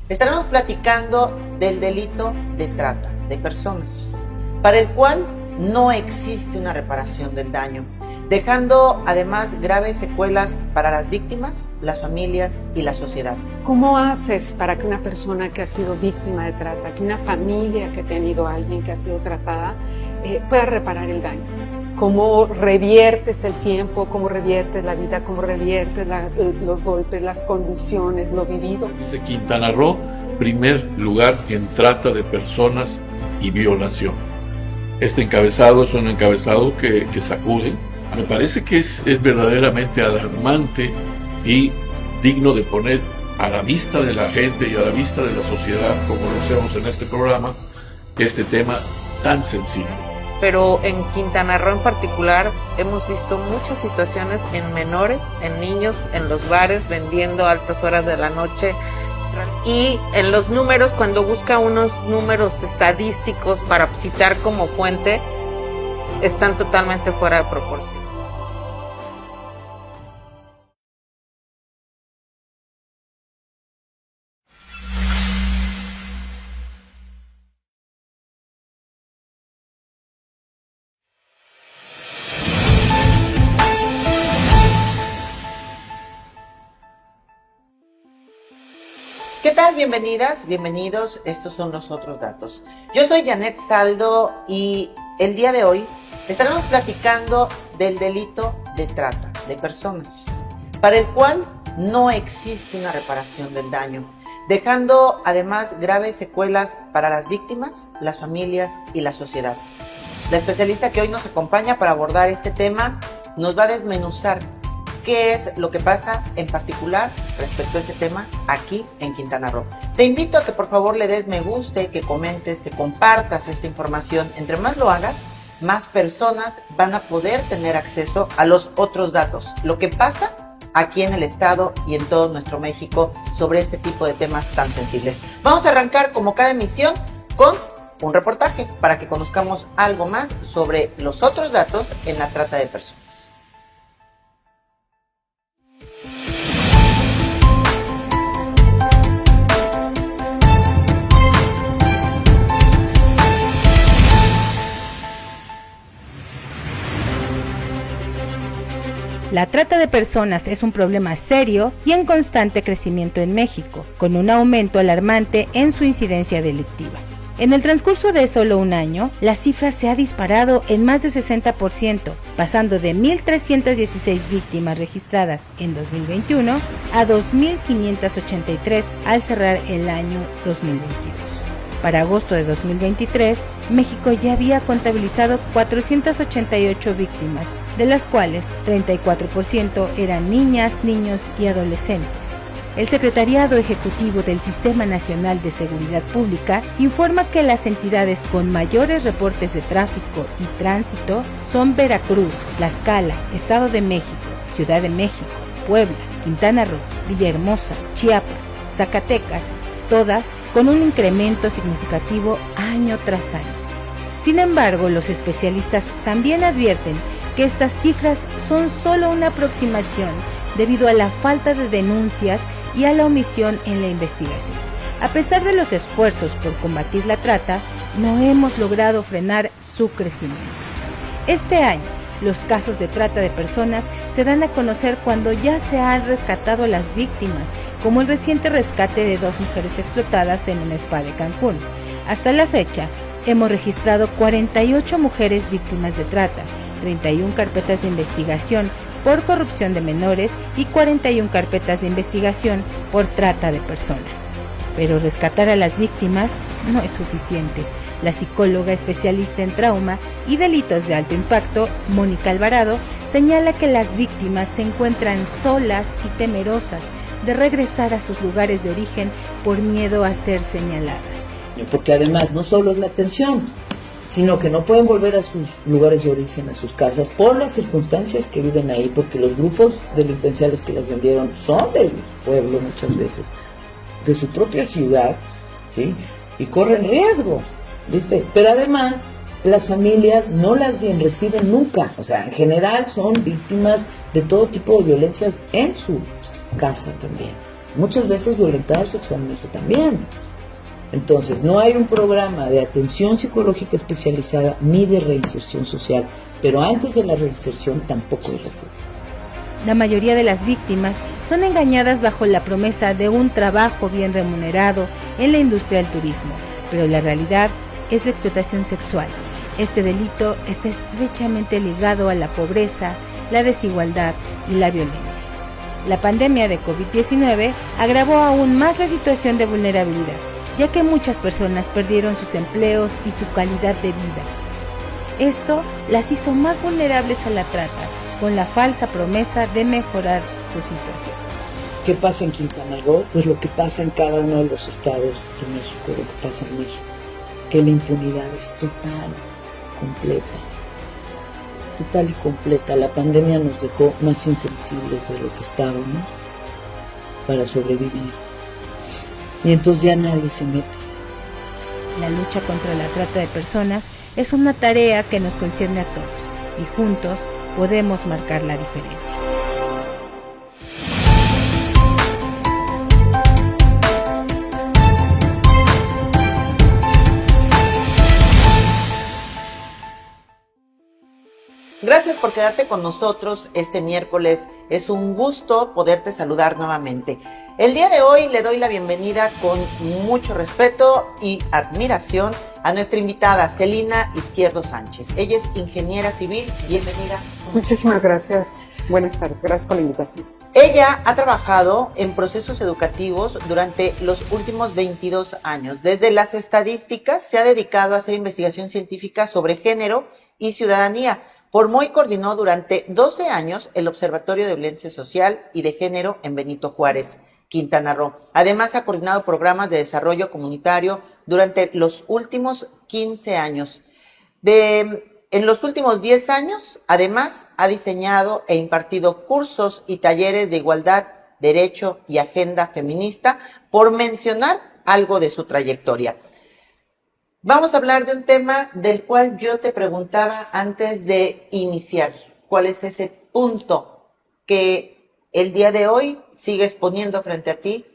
Estaremos platicando del delito de trata de personas, para el cual no existe una reparación del daño, dejando además graves secuelas para las víctimas, las familias y la sociedad. ¿Cómo haces para que una persona que ha sido víctima de trata, que una familia que ha tenido a alguien que ha sido tratada, pueda reparar el daño? ¿Cómo reviertes el tiempo, cómo reviertes la vida, cómo reviertes los golpes, las condiciones, lo vivido? Dice Quintana Roo, primer lugar en trata de personas y violación. Este encabezado es un encabezado que sacude. Me parece que es verdaderamente alarmante y digno de poner a la vista de la gente y a la vista de la sociedad, como lo hacemos en este programa, este tema tan sensible. Pero en Quintana Roo en particular hemos visto muchas situaciones en menores, en niños, en los bares, vendiendo a altas horas de la noche. Y en los números, cuando busca unos números estadísticos para citar como fuente, están totalmente fuera de proporción. ¿Qué tal? Bienvenidas, bienvenidos. Estos son los otros datos. Yo soy Janet Saldo y el día de hoy estaremos platicando del delito de trata de personas, para el cual no existe una reparación del daño, dejando además graves secuelas para las víctimas, las familias y la sociedad. La especialista que hoy nos acompaña para abordar este tema nos va a desmenuzar qué es lo que pasa en particular respecto a ese tema aquí en Quintana Roo. Te invito a que por favor le des me guste, que comentes, que compartas esta información. Entre más lo hagas, más personas van a poder tener acceso a los otros datos. Lo que pasa aquí en el estado y en todo nuestro México sobre este tipo de temas tan sensibles. Vamos a arrancar como cada emisión con un reportaje para que conozcamos algo más sobre los otros datos en la trata de personas. La trata de personas es un problema serio y en constante crecimiento en México, con un aumento alarmante en su incidencia delictiva. En el transcurso de solo un año, la cifra se ha disparado en más de 60%, pasando de 1,316 víctimas registradas en 2021 a 2,583 al cerrar el año 2022. Para agosto de 2023, México ya había contabilizado 488 víctimas, de las cuales 34% eran niñas, niños y adolescentes. El Secretariado Ejecutivo del Sistema Nacional de Seguridad Pública informa que las entidades con mayores reportes de tráfico y tránsito son Veracruz, Tlaxcala, Estado de México, Ciudad de México, Puebla, Quintana Roo, Villahermosa, Chiapas, Zacatecas, todas con un incremento significativo año tras año. Sin embargo, los especialistas también advierten que estas cifras son solo una aproximación debido a la falta de denuncias y a la omisión en la investigación. A pesar de los esfuerzos por combatir la trata, no hemos logrado frenar su crecimiento. Este año, los casos de trata de personas se dan a conocer cuando ya se han rescatado a las víctimas, como el reciente rescate de 2 mujeres explotadas en un spa de Cancún. Hasta la fecha, hemos registrado 48 mujeres víctimas de trata, 31 carpetas de investigación por corrupción de menores y 41 carpetas de investigación por trata de personas. Pero rescatar a las víctimas no es suficiente. La psicóloga especialista en trauma y delitos de alto impacto, Mónica Alvarado, señala que las víctimas se encuentran solas y temerosas de regresar a sus lugares de origen por miedo a ser señaladas. Porque además no solo es la atención, sino que no pueden volver a sus lugares de origen, a sus casas, por las circunstancias que viven ahí, porque los grupos delincuenciales que las vendieron son del pueblo muchas veces, de su propia ciudad, ¿sí? Y corren riesgo, ¿viste? Pero además, las familias no las bien reciben nunca, o sea, en general son víctimas de todo tipo de violencias en su casa también. muchas veces violentadas sexualmente también. Entonces, no hay un programa de atención psicológica especializada ni de reinserción social, pero antes de la reinserción tampoco hay refugio. La mayoría de las víctimas son engañadas bajo la promesa de un trabajo bien remunerado en la industria del turismo, pero la realidad es la explotación sexual. Este delito está estrechamente ligado a la pobreza, la desigualdad y la violencia. La pandemia de COVID-19 agravó aún más la situación de vulnerabilidad, ya que muchas personas perdieron sus empleos y su calidad de vida. Esto las hizo más vulnerables a la trata, con la falsa promesa de mejorar su situación. ¿Qué pasa en Quintana Roo? Pues lo que pasa en cada uno de los estados de México, lo que pasa en México, que la impunidad es total, total y completa. La pandemia nos dejó más insensibles de lo que estábamos para sobrevivir. Y entonces ya nadie se mete. La lucha contra la trata de personas es una tarea que nos concierne a todos y juntos podemos marcar la diferencia. Gracias por quedarte con nosotros este miércoles. Es un gusto poderte saludar nuevamente. El día de hoy le doy la bienvenida con mucho respeto y admiración a nuestra invitada, Celina Izquierdo Sánchez. Ella es ingeniera civil. Bienvenida. Muchísimas gracias. Buenas tardes. Gracias por la invitación. Ella ha trabajado en procesos educativos durante los últimos 22 años. Desde las estadísticas se ha dedicado a hacer investigación científica sobre género y ciudadanía. Formó y coordinó durante 12 años el Observatorio de Violencia Social y de Género en Benito Juárez, Quintana Roo. Además, ha coordinado programas de desarrollo comunitario durante los últimos 15 años. En los últimos 10 años, además, ha diseñado e impartido cursos y talleres de igualdad, derecho y agenda feminista, por mencionar algo de su trayectoria. Vamos a hablar de un tema del cual yo te preguntaba antes de iniciar. ¿Cuál es ese punto que el día de hoy sigues poniendo frente a ti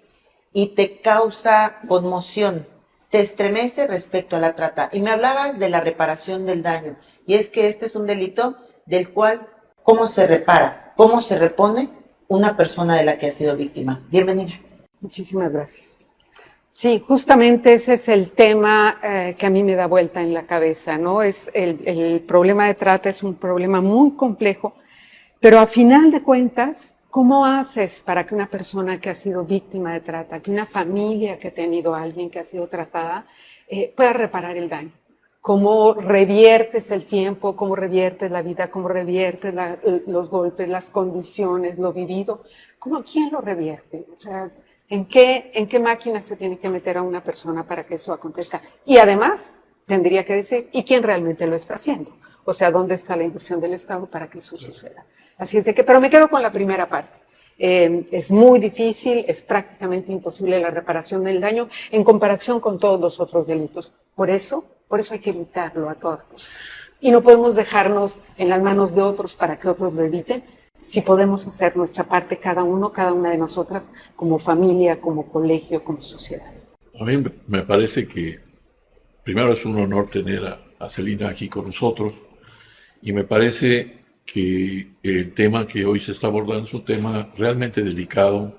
y te causa conmoción, te estremece respecto a la trata? Y me hablabas de la reparación del daño. Y es que este es un delito del cual, ¿cómo se repara? ¿Cómo se repone una persona de la que ha sido víctima? Bienvenida. Muchísimas gracias. Sí, justamente ese es el tema que a mí me da vuelta en la cabeza, ¿no? Es el problema de trata es un problema muy complejo, pero a final de cuentas, ¿cómo haces para que una persona que ha sido víctima de trata, que una familia que ha tenido a alguien que ha sido tratada, pueda reparar el daño? ¿Cómo reviertes el tiempo? ¿Cómo reviertes la vida? ¿Cómo reviertes los golpes, las condiciones, lo vivido? ¿Quién lo revierte? O sea, ¿en qué máquina se tiene que meter a una persona para que eso acontezca? Y además, tendría que decir, ¿y quién realmente lo está haciendo? O sea, ¿dónde está la inversión del Estado para que eso suceda? Así es de que, pero me quedo con la primera parte. Es muy difícil, es prácticamente imposible la reparación del daño en comparación con todos los otros delitos. Por eso hay que evitarlo a toda costa. Y no podemos dejarnos en las manos de otros para que otros lo eviten, si podemos hacer nuestra parte cada una de nosotras, como familia, como colegio, como sociedad. A mí me parece que primero es un honor tener a Celina aquí con nosotros, y me parece que el tema que hoy se está abordando es un tema realmente delicado,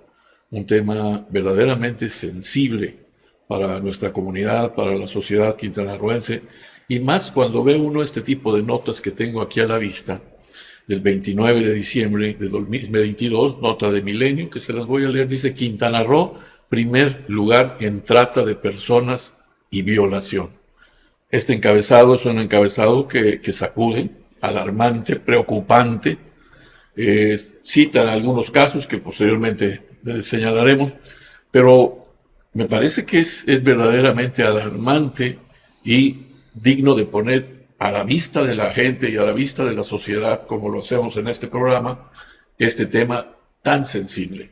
un tema verdaderamente sensible para nuestra comunidad, para la sociedad quintanarroense, y más cuando ve uno este tipo de notas que tengo aquí a la vista, del 29 de diciembre de 2022, nota de Milenio, que se las voy a leer. Dice: Quintana Roo, primer lugar en trata de personas y violación. Este encabezado es un encabezado que sacude, alarmante, preocupante. Citan algunos casos que posteriormente señalaremos, pero me parece que es verdaderamente alarmante y digno de poner a la vista de la gente y a la vista de la sociedad, como lo hacemos en este programa, este tema tan sensible.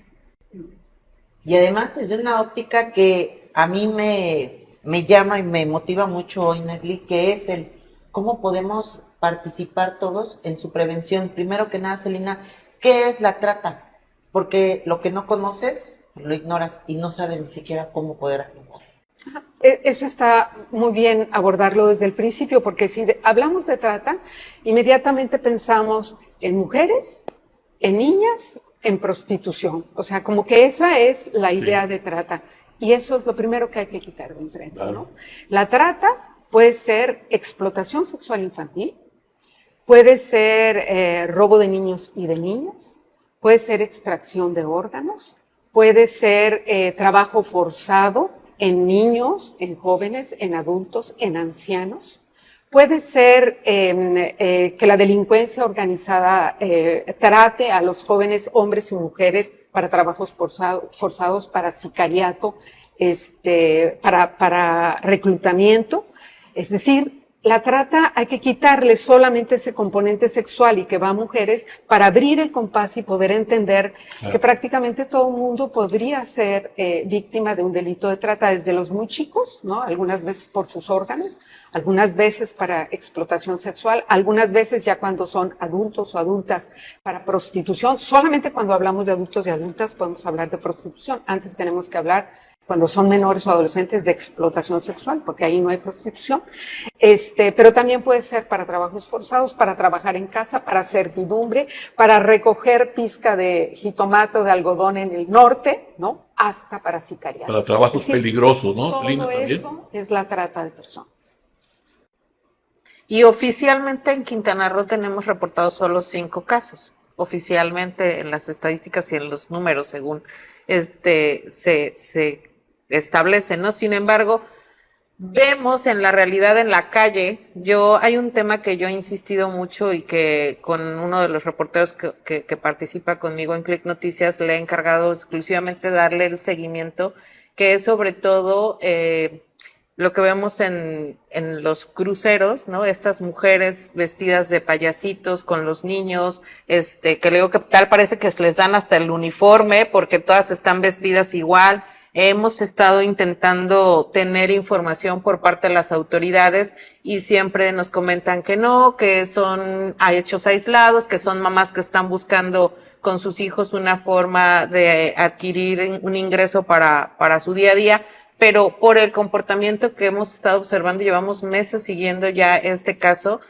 Y además desde una óptica que a mí me llama y me motiva mucho hoy, Nedly, que es el cómo podemos participar todos en su prevención. Primero que nada, Celina, ¿qué es la trata? Porque lo que no conoces lo ignoras y no sabes ni siquiera cómo poder afrontarlo. Eso está muy bien abordarlo desde el principio, porque si hablamos de trata, inmediatamente pensamos en mujeres, en niñas, en prostitución. O sea, como que esa es la idea de trata. Y eso es lo primero que hay que quitar de enfrente, ¿no? La trata puede ser explotación sexual infantil, puede ser robo de niños y de niñas, puede ser extracción de órganos, puede ser trabajo forzado en niños, en jóvenes, en adultos, en ancianos. Puede ser que la delincuencia organizada trate a los jóvenes hombres y mujeres para trabajos forzados, para sicariato, para reclutamiento. Es decir, la trata hay que quitarle solamente ese componente sexual y que va a mujeres para abrir el compás y poder entender que prácticamente todo el mundo podría ser víctima de un delito de trata, desde los muy chicos, ¿no? Algunas veces por sus órganos, algunas veces para explotación sexual, algunas veces ya cuando son adultos o adultas para prostitución. Solamente cuando hablamos de adultos y adultas podemos hablar de prostitución. Antes tenemos que hablar, cuando son menores o adolescentes, de explotación sexual, porque ahí no hay prostitución. Pero también puede ser para trabajos forzados, para trabajar en casa, para servidumbre, para recoger pizca de jitomate o de algodón en el norte, ¿no? Hasta para sicariato. Para trabajos peligrosos, ¿no? Todo eso es la trata de personas. Y oficialmente en Quintana Roo tenemos reportados solo 5 casos. Oficialmente en las estadísticas y en los números, según se establece, ¿no? Sin embargo, vemos en la realidad en la calle, hay un tema que yo he insistido mucho y que con uno de los reporteros que participa conmigo en Click Noticias le he encargado exclusivamente darle el seguimiento, que es sobre todo lo que vemos en los cruceros, ¿no? Estas mujeres vestidas de payasitos con los niños, que luego que tal parece que les dan hasta el uniforme porque todas están vestidas igual. Hemos estado intentando tener información por parte de las autoridades y siempre nos comentan que no, que son hechos aislados, que son mamás que están buscando con sus hijos una forma de adquirir un ingreso para su día a día. Pero por el comportamiento que hemos estado observando, llevamos meses siguiendo ya este caso,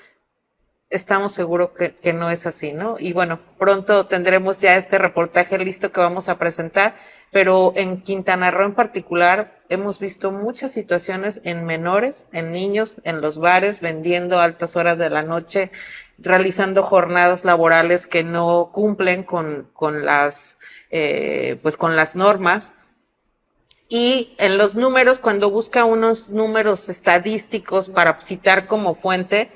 estamos seguros que no es así, ¿no? Y bueno, pronto tendremos ya este reportaje listo que vamos a presentar, pero en Quintana Roo en particular hemos visto muchas situaciones en menores, en niños, en los bares, vendiendo a altas horas de la noche, realizando jornadas laborales que no cumplen con las normas. Y en los números, cuando busca unos números estadísticos para citar como fuente,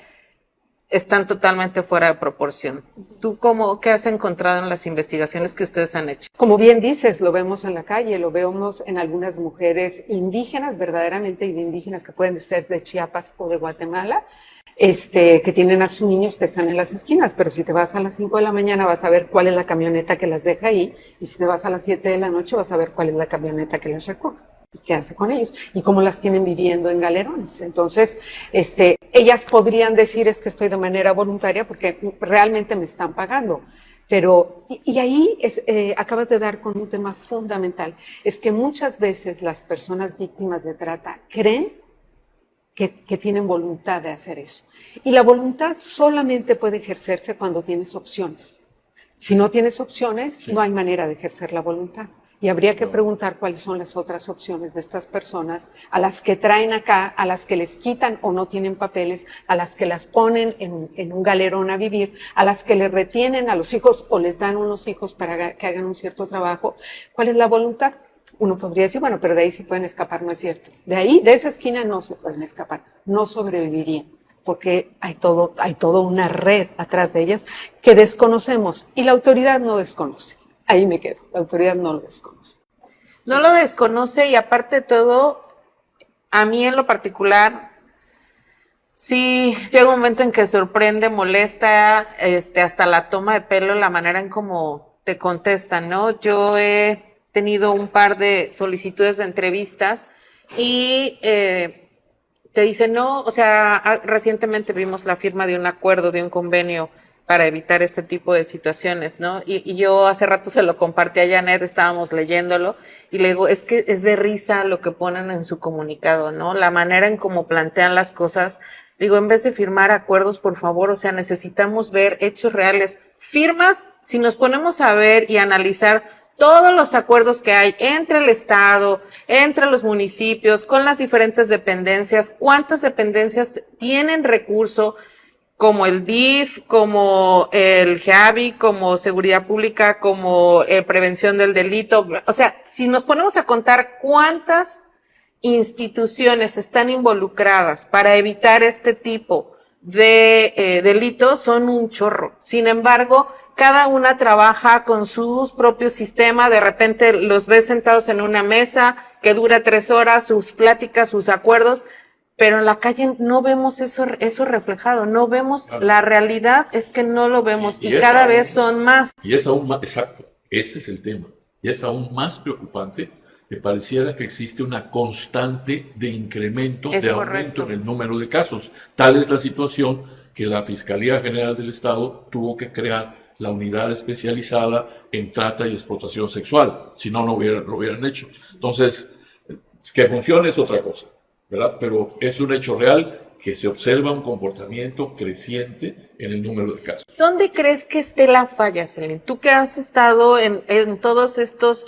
están totalmente fuera de proporción. ¿Tú qué has encontrado en las investigaciones que ustedes han hecho? Como bien dices, lo vemos en la calle, lo vemos en algunas mujeres indígenas, verdaderamente indígenas, que pueden ser de Chiapas o de Guatemala, que tienen a sus niños que están en las esquinas, pero si te vas a las 5 de la mañana vas a ver cuál es la camioneta que las deja ahí, y si te vas a las 7 de la noche vas a ver cuál es la camioneta que las recoge y qué hace con ellos, y cómo las tienen viviendo en galerones. Entonces, ellas podrían decir es que estoy de manera voluntaria porque realmente me están pagando. Pero, y ahí acabas de dar con un tema fundamental, es que muchas veces las personas víctimas de trata creen que tienen voluntad de hacer eso. Y la voluntad solamente puede ejercerse cuando tienes opciones. Si no tienes opciones, no hay manera de ejercer la voluntad. Y habría que preguntar cuáles son las otras opciones de estas personas, a las que traen acá, a las que les quitan o no tienen papeles, a las que las ponen en un galerón a vivir, a las que les retienen a los hijos o les dan unos hijos para que hagan un cierto trabajo. ¿Cuál es la voluntad? Uno podría decir, bueno, pero de ahí sí pueden escapar, no es cierto. De ahí, de esa esquina no se pueden escapar, no sobrevivirían, porque hay toda una red atrás de ellas que desconocemos y la autoridad no desconoce. Ahí me quedo, la autoridad no lo desconoce. No lo desconoce y aparte de todo, a mí en lo particular, sí llega un momento en que sorprende, molesta, hasta la toma de pelo, la manera en cómo te contestan, ¿no? Yo he tenido un par de solicitudes de entrevistas y te dicen, no, o sea, recientemente vimos la firma de un acuerdo, de un convenio para evitar este tipo de situaciones, ¿no? Y yo hace rato se lo compartí a Janet, estábamos leyéndolo, y le digo, es que es de risa lo que ponen en su comunicado, ¿no? La manera en cómo plantean las cosas. Digo, en vez de firmar acuerdos, por favor, o sea, necesitamos ver hechos reales. Firmas, si nos ponemos a ver y analizar todos los acuerdos que hay entre el Estado, entre los municipios, con las diferentes dependencias, cuántas dependencias tienen recurso, como el DIF, como el GEAVI, como Seguridad Pública, como Prevención del Delito. O sea, si nos ponemos a contar cuántas instituciones están involucradas para evitar este tipo de delitos, son un chorro. Sin embargo, cada una trabaja con sus propios sistemas, de repente los ves sentados en una mesa que dura 3 horas, sus pláticas, sus acuerdos, pero en la calle no vemos eso reflejado, no vemos, claro. La realidad es que no lo vemos y cada vez son más. Y es aún más, exacto, ese es el tema, y es aún más preocupante que pareciera que existe una constante de incremento, de aumento en el número de casos. Tal es la situación que la Fiscalía General del Estado tuvo que crear la unidad especializada en trata y explotación sexual, si no, lo hubieran hecho. Entonces, que funcione es otra cosa, ¿verdad? Pero es un hecho real que se observa un comportamiento creciente en el número de casos. ¿Dónde crees que esté la falla, Selene? Tú que has estado en todos estos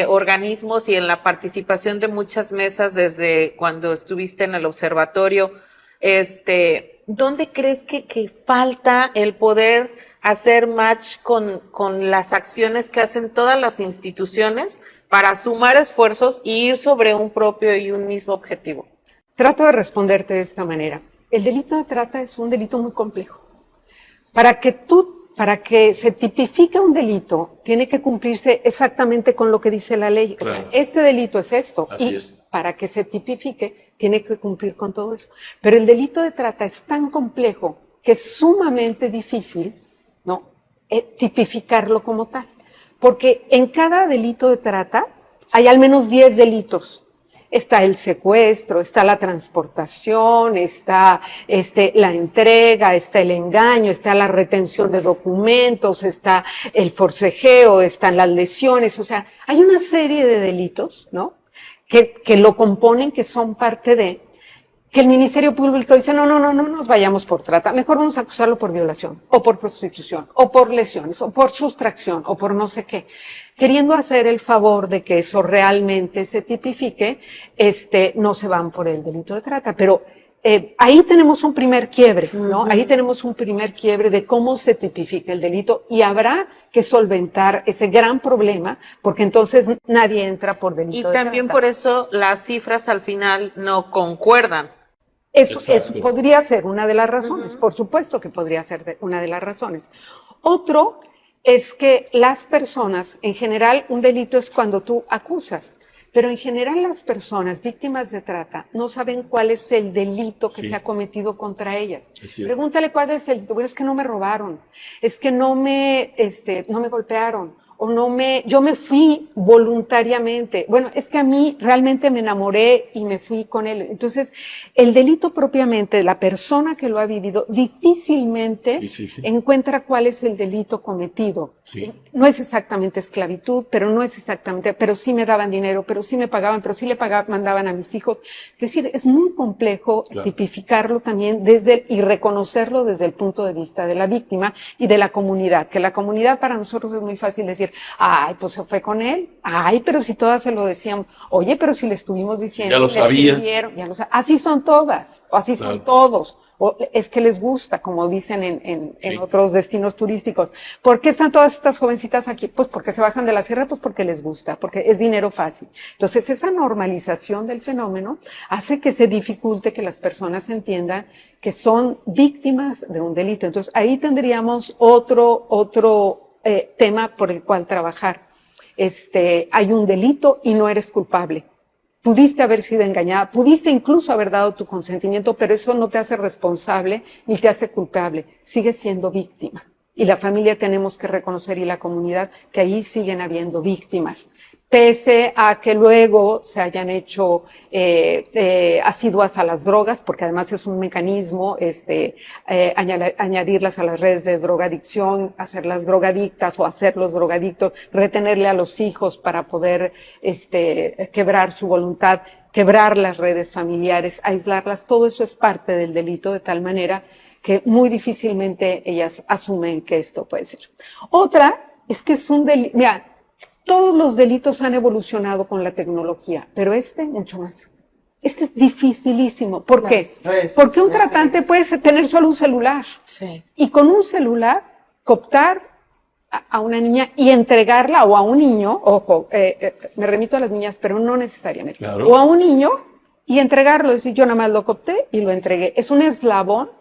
organismos y en la participación de muchas mesas desde cuando estuviste en el observatorio, ¿dónde crees que falta el poder hacer match con las acciones que hacen todas las instituciones para sumar esfuerzos y ir sobre un propio y un mismo objetivo? Trato de responderte de esta manera. El delito de trata es un delito muy complejo. Para que se tipifique un delito, tiene que cumplirse exactamente con lo que dice la ley. Claro. O sea, este delito es esto. Así es. Para que se tipifique, tiene que cumplir con todo eso. Pero el delito de trata es tan complejo que es sumamente difícil, ¿no?, tipificarlo como tal. Porque en cada delito de trata hay al menos 10 delitos. Está el secuestro, está la transportación, está la entrega, está el engaño, está la retención de documentos, está el forcejeo, están las lesiones. O sea, hay una serie de delitos, ¿no?, que lo componen, que son parte de, que el Ministerio Público dice, no nos vayamos por trata, mejor vamos a acusarlo por violación, o por prostitución, o por lesiones, o por sustracción, o por no sé qué, queriendo hacer el favor de que eso realmente se tipifique, no se van por el delito de trata, pero ahí tenemos un primer quiebre, ¿no? Ahí tenemos un primer quiebre de cómo se tipifica el delito y habrá que solventar ese gran problema porque entonces nadie entra por delito de trata. Y también por eso las cifras al final no concuerdan. Eso podría ser una de las razones, por supuesto que podría ser una de las razones. Otro es que las personas, en general, un delito es cuando tú acusas. Pero en general las personas víctimas de trata no saben cuál es el delito que se ha cometido contra ellas. Pregúntale cuál es el delito. Bueno, es que no me robaron, es que no me golpearon, o yo me fui voluntariamente. Bueno, es que a mí realmente me enamoré y me fui con él. Entonces, el delito propiamente, la persona que lo ha vivido, difícilmente encuentra cuál es el delito cometido. Sí. No es exactamente esclavitud, pero sí me daban dinero, pero sí me pagaban, pero sí le mandaban a mis hijos. Es decir, es muy complejo tipificarlo también y reconocerlo desde el punto de vista de la víctima y de la comunidad, que la comunidad para nosotros es muy fácil decir, ay, pues se fue con él, ay, pero si todas se lo decíamos, oye, pero si le estuvimos diciendo, ya lo sabía. Así son todas, o así son todos. O es que les gusta, como dicen en otros destinos turísticos. ¿Por qué están todas estas jovencitas aquí? Pues porque se bajan de la sierra, pues porque les gusta, porque es dinero fácil. Entonces, esa normalización del fenómeno hace que se dificulte que las personas entiendan que son víctimas de un delito. Entonces, ahí tendríamos otro tema por el cual trabajar. Hay un delito y no eres culpable. Pudiste haber sido engañada, pudiste incluso haber dado tu consentimiento, pero eso no te hace responsable ni te hace culpable. Sigues siendo víctima. Y la familia tenemos que reconocer y la comunidad que ahí siguen habiendo víctimas. pese a que luego se hayan hecho asiduas a las drogas, porque además es un mecanismo añadirlas a las redes de drogadicción, hacerlas drogadictas o hacerlos drogadictos, retenerle a los hijos para poder quebrar su voluntad, quebrar las redes familiares, aislarlas. Todo eso es parte del delito, de tal manera que muy difícilmente ellas asumen que esto puede ser. Otra es que es un delito. Mira, todos los delitos han evolucionado con la tecnología, pero mucho más. Este es dificilísimo. ¿Por qué? Porque un tratante puede tener solo un celular. Sí. Y con un celular cooptar a una niña y entregarla, o a un niño, ojo, me remito a las niñas, pero no necesariamente. Claro. O a un niño y entregarlo, es decir, yo nada más lo coopté y lo entregué. Es un eslabón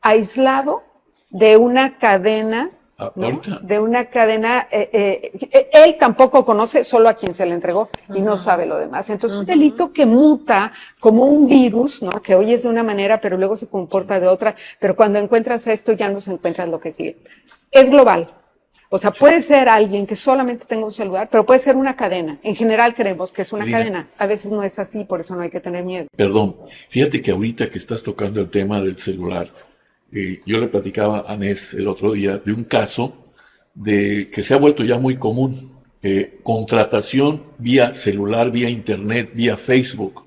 aislado de una cadena, ¿no? De una cadena, él tampoco conoce solo a quien se le entregó y no sabe lo demás. Entonces, un delito que muta como un virus, ¿no? Que hoy es de una manera, pero luego se comporta de otra, pero cuando encuentras esto ya no se encuentras lo que sigue. Es global. O sea, puede ser alguien que solamente tenga un celular, pero puede ser una cadena. En general creemos que es una cadena. A veces no es así, por eso no hay que tener miedo. Perdón, fíjate que ahorita que estás tocando el tema del celular, yo le platicaba a Nes el otro día de un caso que se ha vuelto ya muy común. Contratación vía celular, vía internet, vía Facebook,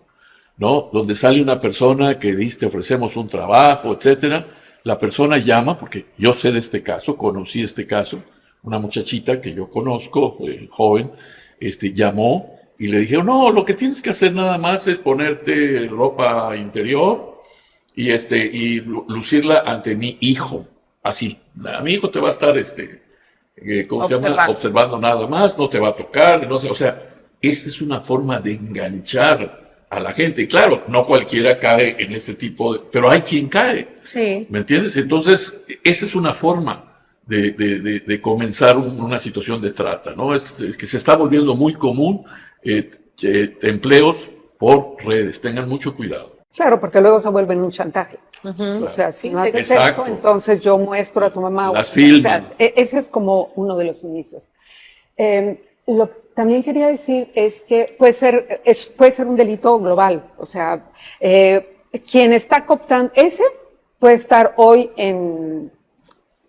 ¿no? Donde sale una persona que dice, te ofrecemos un trabajo, etcétera. La persona llama, porque yo sé de este caso, conocí este caso, una muchachita que yo conozco, joven, llamó y le dijeron, no, lo que tienes que hacer nada más es ponerte ropa interior y lucirla ante mi hijo. Así, a mi hijo te va a estar, ¿cómo se llama? Observando nada más, no te va a tocar, no sé, o sea, esta es una forma de enganchar a la gente. Claro, no cualquiera cae en ese tipo pero hay quien cae. Sí. ¿Me entiendes? Entonces, esa es una forma de comenzar una situación de trata, ¿no? Es que se está volviendo muy común empleos por redes. Tengan mucho cuidado. Claro, porque luego se vuelven un chantaje. O sea, si no haces esto, entonces yo muestro a tu mamá. Las filman. O sea, ese es como uno de los inicios. Lo que también quería decir es que puede ser un delito global. O sea, quien está cooptando, puede estar hoy en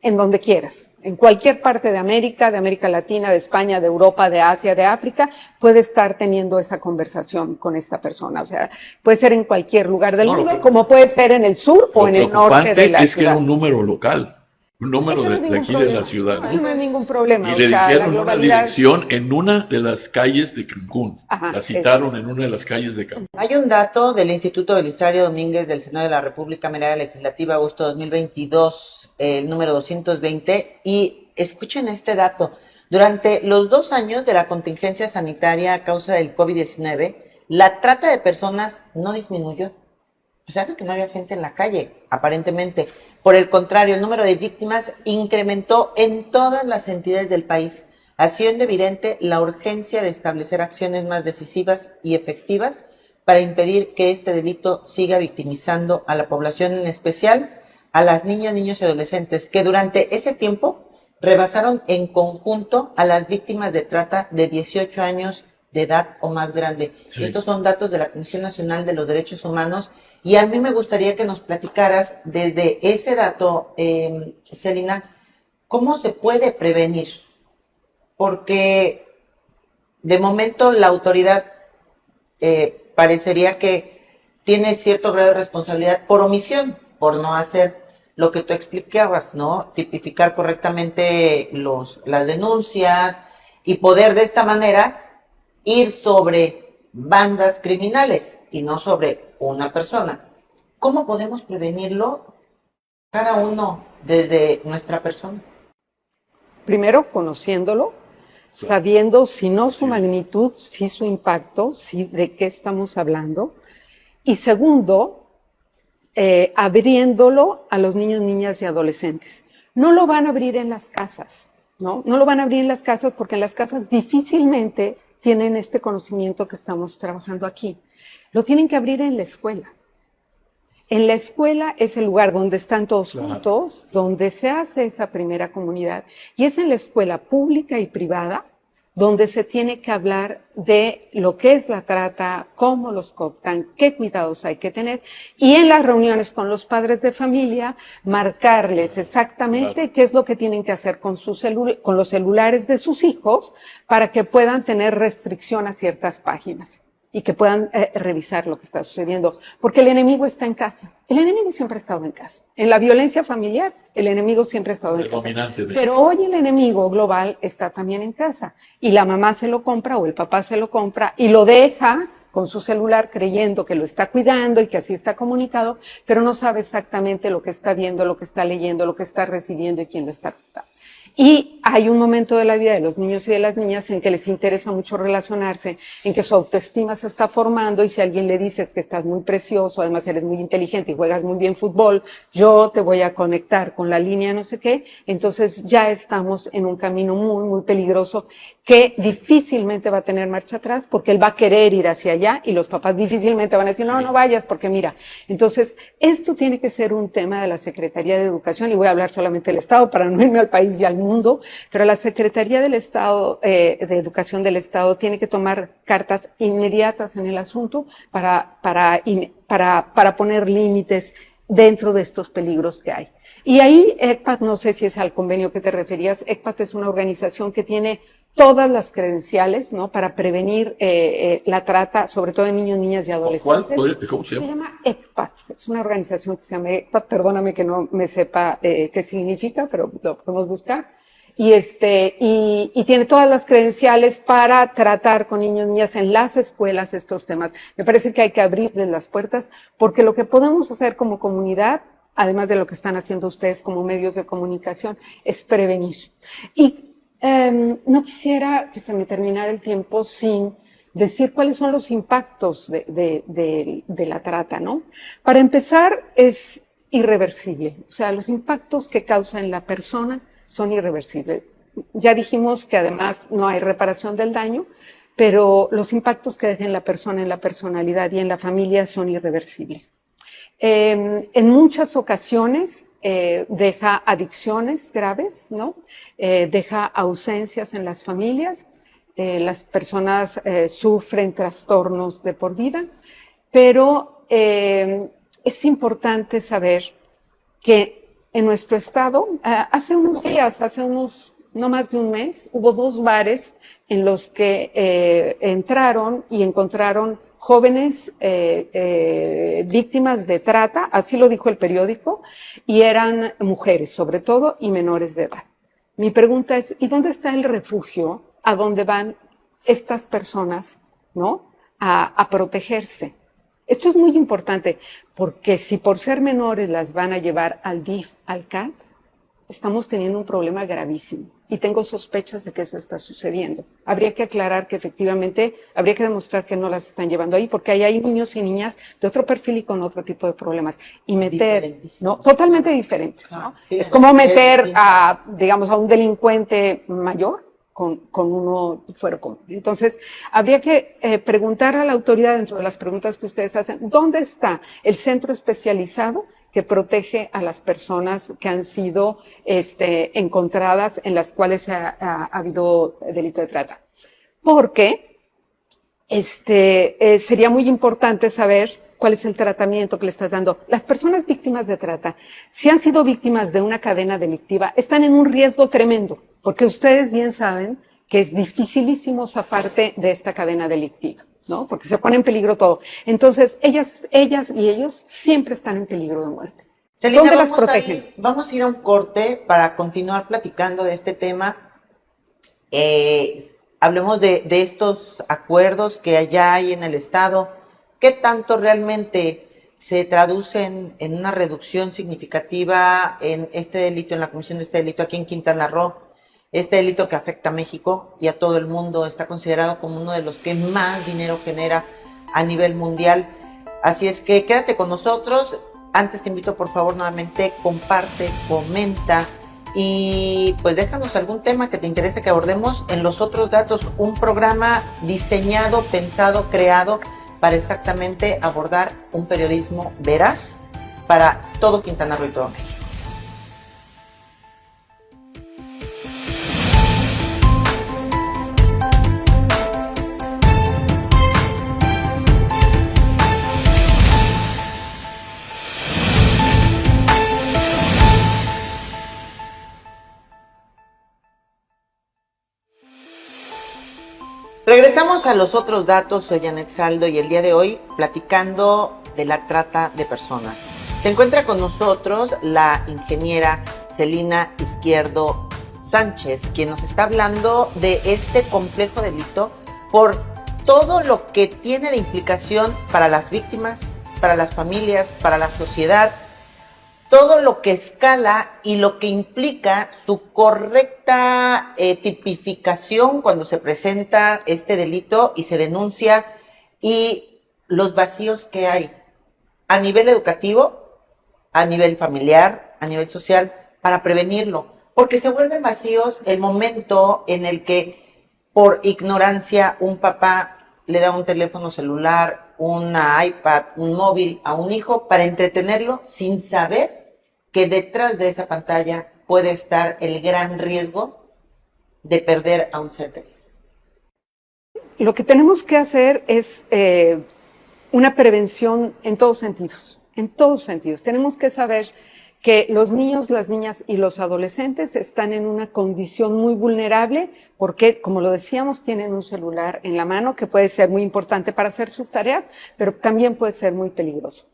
donde quieras. En cualquier parte de América Latina, de España, de Europa, de Asia, de África, puede estar teniendo esa conversación con esta persona. O sea, puede ser en cualquier lugar del mundo, como puede ser en el sur o en el norte de la ciudad. Es que era un número local, un número de aquí de la ciudad. Eso no es ningún problema. Y le dijeron una dirección en una de las calles de Cancún. La citaron en una de las calles de Cancún. Hay un dato del Instituto Belisario Domínguez del Senado de la República, Mirada Legislativa, agosto 2022, el número 220, y escuchen este dato. Durante los 2 años de la contingencia sanitaria a causa del COVID-19, la trata de personas no disminuyó. A pesar de que no había gente en la calle, aparentemente. Por el contrario, el número de víctimas incrementó en todas las entidades del país, haciendo evidente la urgencia de establecer acciones más decisivas y efectivas para impedir que este delito siga victimizando a la población, en especial a las niñas, niños y adolescentes, que durante ese tiempo rebasaron en conjunto a las víctimas de trata de 18 años de edad o más grande. Sí. Estos son datos de la Comisión Nacional de los Derechos Humanos, y a mí me gustaría que nos platicaras desde ese dato, Celina, ¿cómo se puede prevenir? Porque de momento la autoridad parecería que tiene cierto grado de responsabilidad por omisión, por no hacer lo que tú explicabas, ¿no? Tipificar correctamente las denuncias y poder de esta manera ir sobre bandas criminales y no sobre una persona. ¿Cómo podemos prevenirlo cada uno desde nuestra persona? Primero, conociéndolo, sabiendo si no su magnitud, si su impacto, si de qué estamos hablando. Y segundo, abriéndolo a los niños, niñas y adolescentes. No lo van a abrir en las casas, ¿no? No lo van a abrir en las casas porque en las casas difícilmente tienen este conocimiento que estamos trabajando aquí. Lo tienen que abrir en la escuela. En la escuela es el lugar donde están todos juntos, donde se hace esa primera comunidad. Y es en la escuela pública y privada donde se tiene que hablar de lo que es la trata, cómo los cooptan, qué cuidados hay que tener, y en las reuniones con los padres de familia, marcarles exactamente qué es lo que tienen que hacer con los celulares de sus hijos para que puedan tener restricción a ciertas páginas y que puedan revisar lo que está sucediendo, porque el enemigo está en casa. El enemigo siempre ha estado en casa. En la violencia familiar, el enemigo siempre ha estado en casa. Pero hoy el enemigo global está también en casa. Y la mamá se lo compra o el papá se lo compra y lo deja con su celular creyendo que lo está cuidando y que así está comunicado, pero no sabe exactamente lo que está viendo, lo que está leyendo, lo que está recibiendo y quién lo está contando. Y hay un momento de la vida de los niños y de las niñas en que les interesa mucho relacionarse, en que su autoestima se está formando y si alguien le dices que estás muy precioso, además eres muy inteligente y juegas muy bien fútbol, yo te voy a conectar con la línea no sé qué, entonces ya estamos en un camino muy, muy peligroso que difícilmente va a tener marcha atrás porque él va a querer ir hacia allá y los papás difícilmente van a decir, no, no vayas porque mira. Entonces, esto tiene que ser un tema de la Secretaría de Educación y voy a hablar solamente del Estado para no irme al país y al mundo, pero la Secretaría del Estado, de Educación del Estado tiene que tomar cartas inmediatas en el asunto para poner límites dentro de estos peligros que hay. Y ahí ECPAT, no sé si es al convenio que te referías, ECPAT es una organización que tiene todas las credenciales, ¿no? Para prevenir la trata, sobre todo de niños, niñas y adolescentes. ¿Cómo se llama? Se llama ECPAT, es una organización que se llama ECPAT, perdóname que no me sepa qué significa, pero lo podemos buscar. Y tiene todas las credenciales para tratar con niños y niñas en las escuelas estos temas. Me parece que hay que abrirles las puertas, porque lo que podemos hacer como comunidad, además de lo que están haciendo ustedes como medios de comunicación, es prevenir. Y no quisiera que se me terminara el tiempo sin decir cuáles son los impactos de la trata, ¿no? Para empezar, es irreversible. O sea, los impactos que causa en la persona son irreversibles. Ya dijimos que además no hay reparación del daño, pero los impactos que deja en la persona, en la personalidad y en la familia son irreversibles. En muchas ocasiones deja adicciones graves, ¿no? Deja ausencias en las familias, las personas sufren trastornos de por vida, pero es importante saber que en nuestro estado, hace unos días, no más de un mes, hubo 2 bares en los que entraron y encontraron jóvenes víctimas de trata, así lo dijo el periódico, y eran mujeres sobre todo y menores de edad. Mi pregunta es, ¿y dónde está el refugio a donde van estas personas, ¿no? a protegerse? Esto es muy importante, porque si por ser menores las van a llevar al DIF, al CAT, estamos teniendo un problema gravísimo. Y tengo sospechas de que eso está sucediendo. Habría que aclarar que efectivamente, habría que demostrar que no las están llevando ahí, porque ahí hay niños y niñas de otro perfil y con otro tipo de problemas. Y meter, ¿no? Totalmente diferentes, ¿no? Sí, es como meter digamos, a un delincuente mayor con uno fuera común. Entonces, habría que preguntar a la autoridad, dentro de las preguntas que ustedes hacen, ¿dónde está el centro especializado que protege a las personas que han sido encontradas en las cuales ha habido delito de trata? Porque sería muy importante saber cuál es el tratamiento que le estás dando. Las personas víctimas de trata, si han sido víctimas de una cadena delictiva, están en un riesgo tremendo, porque ustedes bien saben que es dificilísimo zafarte de esta cadena delictiva, ¿no? Porque se pone en peligro todo. Entonces, ellas y ellos siempre están en peligro de muerte. Celina, ¿dónde las protegen? Vamos a ir a un corte para continuar platicando de este tema. Hablemos de estos acuerdos que allá hay en el Estado. ¿Qué tanto realmente se traducen en una reducción significativa en este delito, en la comisión de este delito aquí en Quintana Roo? Este delito que afecta a México y a todo el mundo está considerado como uno de los que más dinero genera a nivel mundial. Así es que quédate con nosotros. Antes te invito, por favor, nuevamente, comparte, comenta y pues déjanos algún tema que te interese que abordemos en Los Otros Datos, un programa diseñado, pensado, creado para exactamente abordar un periodismo veraz para todo Quintana Roo y todo México. Regresamos a los otros datos. Soy Janet Saldo y el día de hoy platicando de la trata de personas. Se encuentra con nosotros la ingeniera Celina Izquierdo Sánchez, quien nos está hablando de este complejo delito por todo lo que tiene de implicación para las víctimas, para las familias, para la sociedad, todo lo que escala y lo que implica su correcta tipificación cuando se presenta este delito y se denuncia, y los vacíos que hay a nivel educativo, a nivel familiar, a nivel social, para prevenirlo, porque se vuelven vacíos el momento en el que por ignorancia un papá le da un teléfono celular, una iPad, un móvil a un hijo para entretenerlo sin saber que detrás de esa pantalla puede estar el gran riesgo de perder a un ser querido. Lo que tenemos que hacer es una prevención en todos sentidos, en todos sentidos. Tenemos que saber que los niños, las niñas y los adolescentes están en una condición muy vulnerable porque, como lo decíamos, tienen un celular en la mano que puede ser muy importante para hacer sus tareas, pero también puede ser muy peligroso.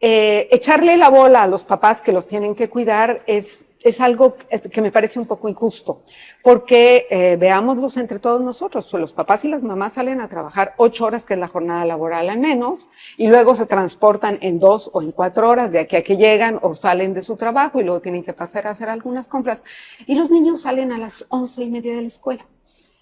Echarle la bola a los papás que los tienen que cuidar es algo que me parece un poco injusto, porque veámoslos entre todos nosotros, pues los papás y las mamás salen a trabajar 8 horas, que es la jornada laboral al menos, y luego se transportan en 2 o en 4 horas de aquí a que llegan o salen de su trabajo y luego tienen que pasar a hacer algunas compras, y los niños salen a las 11:30 de la escuela.